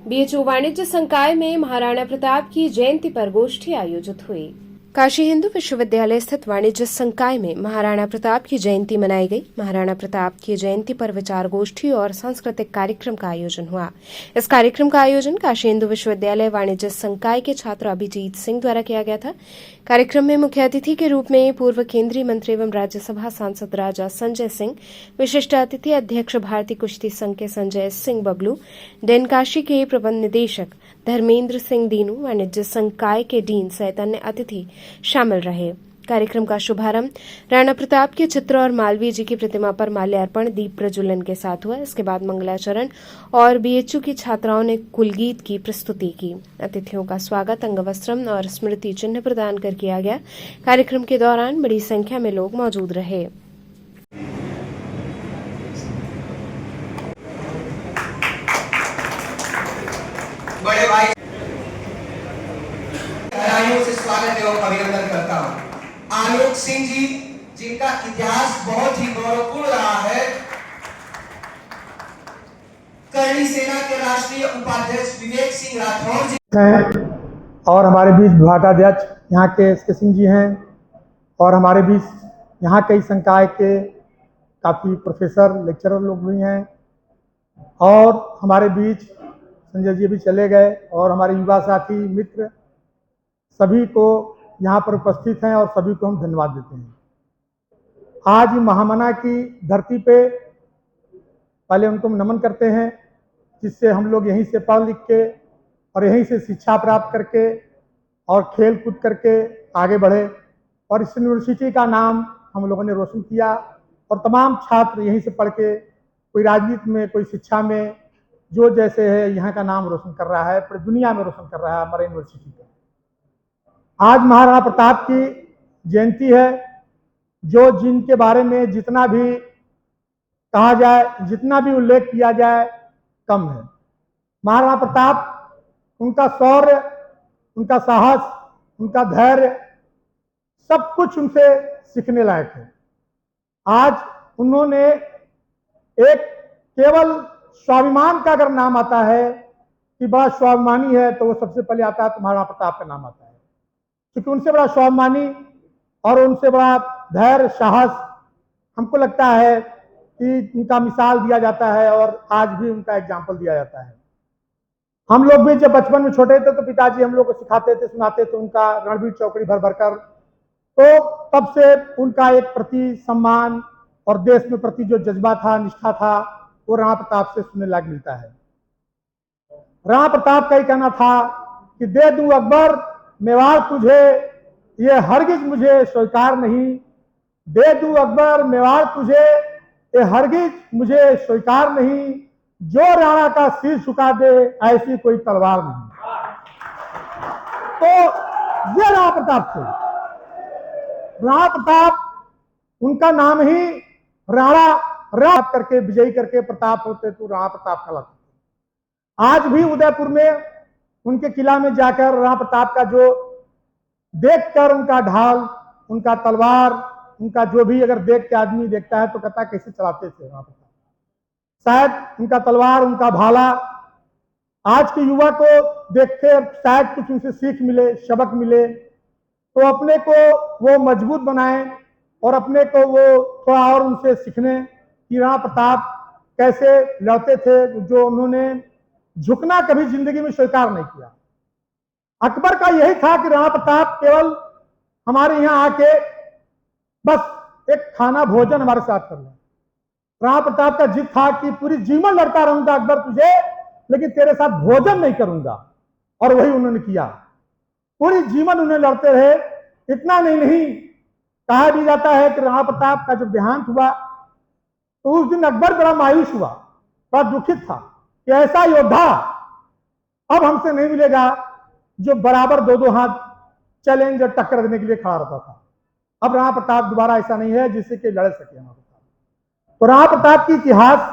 BHU वाणिज्य संकाय में महाराणा प्रताप की जयंती पर गोष्ठी आयोजित हुई। काशी हिंदू विश्वविद्यालय स्थित वाणिज्य संकाय में महाराणा प्रताप की जयंती मनाई गई। महाराणा प्रताप की जयंती पर विचार गोष्ठी और सांस्कृतिक कार्यक्रम का आयोजन हुआ। इस कार्यक्रम का आयोजन काशी हिंदू विश्वविद्यालय वाणिज्य संकाय के छात्र अभिजीत सिंह द्वारा किया गया था। कार्यक्रम में मुख्य अतिथि के रूप में पूर्व केंद्रीय मंत्री एवं राज्यसभा सांसद राजा संजय सिंह, विशिष्ट अतिथि अध्यक्ष भारतीय कुश्ती संघ के संजय सिंह बबलू, डेन काशी के प्रबंध निदेशक धर्मेंद्र सिंह दीनू, वाणिज्य संकाय के डीन सहित अन्य अतिथि शामिल रहे। कार्यक्रम का शुभारंभ राणा प्रताप के चित्र और मालवीय जी की प्रतिमा पर माल्यार्पण, दीप प्रज्वलन के साथ हुआ। इसके बाद मंगलाचरण और बीएचयू की छात्राओं ने कुलगीत की प्रस्तुति की। अतिथियों का स्वागत अंगवस्त्रम और स्मृति चिन्ह प्रदान कर किया गया। कार्यक्रम के दौरान बड़ी संख्या में लोग मौजूद रहे। बड़े भाई से स्वागत एवं अभिनंदन करता हूं। आलोक सिंह जी, जिनका इतिहास बहुत ही गौरवपूर्ण रहा है, करणी सेना के राष्ट्रीय उपाध्यक्ष विवेक सिंह राठौर जी हैं और हमारे बीच विभागाध्यक्ष यहाँ के एस के सिंह जी हैं और हमारे बीच यहाँ कई संकाय के काफ़ी प्रोफेसर लेक्चरर लोग भी हैं और हमारे बीच संजय जी भी चले गए और हमारे युवा साथी मित्र सभी को यहाँ पर उपस्थित हैं और सभी को हम धन्यवाद देते हैं। आज महामना की धरती पे पहले उनको नमन करते हैं, जिससे हम लोग यहीं से पढ़ लिख के और यहीं से शिक्षा प्राप्त करके और खेल कूद करके आगे बढ़े और इस यूनिवर्सिटी का नाम हम लोगों ने रोशन किया और तमाम छात्र यहीं से पढ़ के कोई राजनीति में, कोई शिक्षा में, जो जैसे है यहाँ का नाम रोशन कर रहा है, पूरी दुनिया में रोशन कर रहा है हमारे यूनिवर्सिटी का। आज महाराणा प्रताप की जयंती है, जो जिनके बारे में जितना भी कहा जाए, जितना भी उल्लेख किया जाए कम है। महाराणा प्रताप, उनका शौर्य, उनका साहस, उनका धैर्य, सब कुछ उनसे सीखने लायक है। आज उन्होंने एक केवल स्वाभिमान का अगर नाम आता है कि बड़ा स्वाभिमानी है, तो वो सबसे पहले आता है तो महाराणा प्रताप का नाम आता है, क्योंकि उनसे बड़ा स्वाभिमानी और उनसे बड़ा धैर्य, साहस हमको लगता है कि उनका मिसाल दिया जाता है और आज भी उनका एग्जाम्पल दिया जाता है। हम लोग भी जब बचपन में छोटे थे तो पिताजी हम लोग को सिखाते थे, सुनाते थे उनका रणवीर चौकड़ी भर भर कर, तो तब से उनका एक प्रति सम्मान और देश में प्रति जो जज्बा था, निष्ठा था, वो राणा प्रताप से सुनने लायक मिलता है। राणा प्रताप का ही कहना था कि दे दूं अकबर मेवाड़ तुझे, ये हरगिज मुझे स्वीकार नहीं। दे दूं अकबर मेवाड़ तुझे, ये हरगिज मुझे स्वीकार नहीं। जो राणा का सिर झुका दे ऐसी कोई तलवार नहीं। तो ये राणा प्रताप थे। राणा प्रताप, उनका नाम ही राणा राप करके विजयी करके प्रताप होते तो राणा प्रताप कहलाते। आज भी उदयपुर में उनके किला में जाकर राणा प्रताप का जो देखकर उनका ढाल, उनका तलवार, उनका जो भी अगर देख के आदमी देखता है तो कहता कैसे चलाते थे राणा प्रताप। शायद उनका तलवार, उनका भाला आज के युवा को देखते शायद कुछ उनसे सीख मिले, सबक मिले, तो अपने को वो मजबूत बनाए और अपने को वो थोड़ा और उनसे सीखने कि राणा प्रताप कैसे लड़ते थे, जो उन्होंने झुकना कभी जिंदगी में स्वीकार नहीं किया। अकबर का यही था कि राणा प्रताप केवल हमारे यहाँ आके बस एक खाना भोजन हमारे साथ कर लें। राणा प्रताप का जिद था कि पूरी जीवन लड़ता रहूंगा अकबर तुझे, लेकिन तेरे साथ भोजन नहीं करूंगा, और वही उन्होंने किया। पूरी जीवन उन्हें लड़ते रहे। इतना नहीं, कहा भी जाता है कि राणा प्रताप का जब देहांत हुआ तो उस दिन अकबर बड़ा मायूस हुआ, बड़ा दुखित था कि ऐसा योद्धा अब हमसे नहीं मिलेगा जो बराबर दो दो हाथ चैलेंज और टक्कर देने के लिए खड़ा रहता था। अब राणा प्रताप दोबारा ऐसा नहीं है जिससे कि लड़ सके राणा प्रताप। तो राणा प्रताप की इतिहास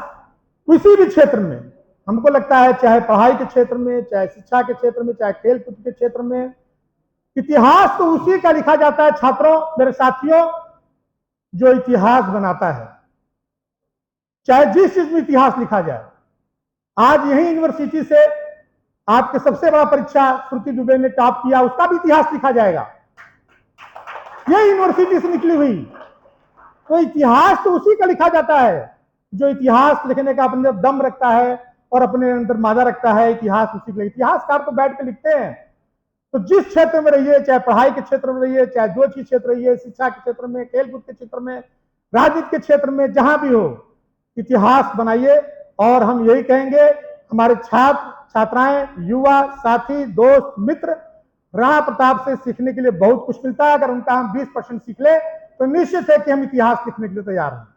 किसी भी क्षेत्र में हमको लगता है, चाहे पढ़ाई के क्षेत्र में, चाहे शिक्षा के क्षेत्र में, चाहे खेल कूद के क्षेत्र में, इतिहास तो उसी का लिखा जाता है छात्रों, मेरे साथियों, जो इतिहास बनाता है। चाहे जिस चीज में इतिहास लिखा जाए, आज यही यूनिवर्सिटी से आपके सबसे बड़ा परीक्षा श्रुति दुबे ने टॉप किया, उसका भी इतिहास लिखा जाएगा। ये यूनिवर्सिटी से निकली हुई, तो इतिहास तो उसी का लिखा जाता है जो इतिहास लिखने का अपने अंदर दम रखता है और अपने अंदर मादा रखता है। इतिहास उसी के लिए, इतिहासकार तो बैठ के लिखते हैं। तो जिस क्षेत्र में रहिए, चाहे पढ़ाई के क्षेत्र में रहिए, चाहे जो चीज क्षेत्र रहिए, शिक्षा के क्षेत्र में, खेलकूद के क्षेत्र में, राजनीति के क्षेत्र में, जहां भी हो, इतिहास बनाइए। और हम यही कहेंगे, हमारे छात्र छात्राएं, युवा साथी, दोस्त, मित्र, राणा प्रताप से सीखने के लिए बहुत कुछ मिलता है। अगर उनका हम 20% सीख ले तो निश्चित है कि हम इतिहास लिखने के लिए तैयार हैं।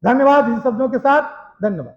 धन्यवाद। इन शब्दों के साथ धन्यवाद।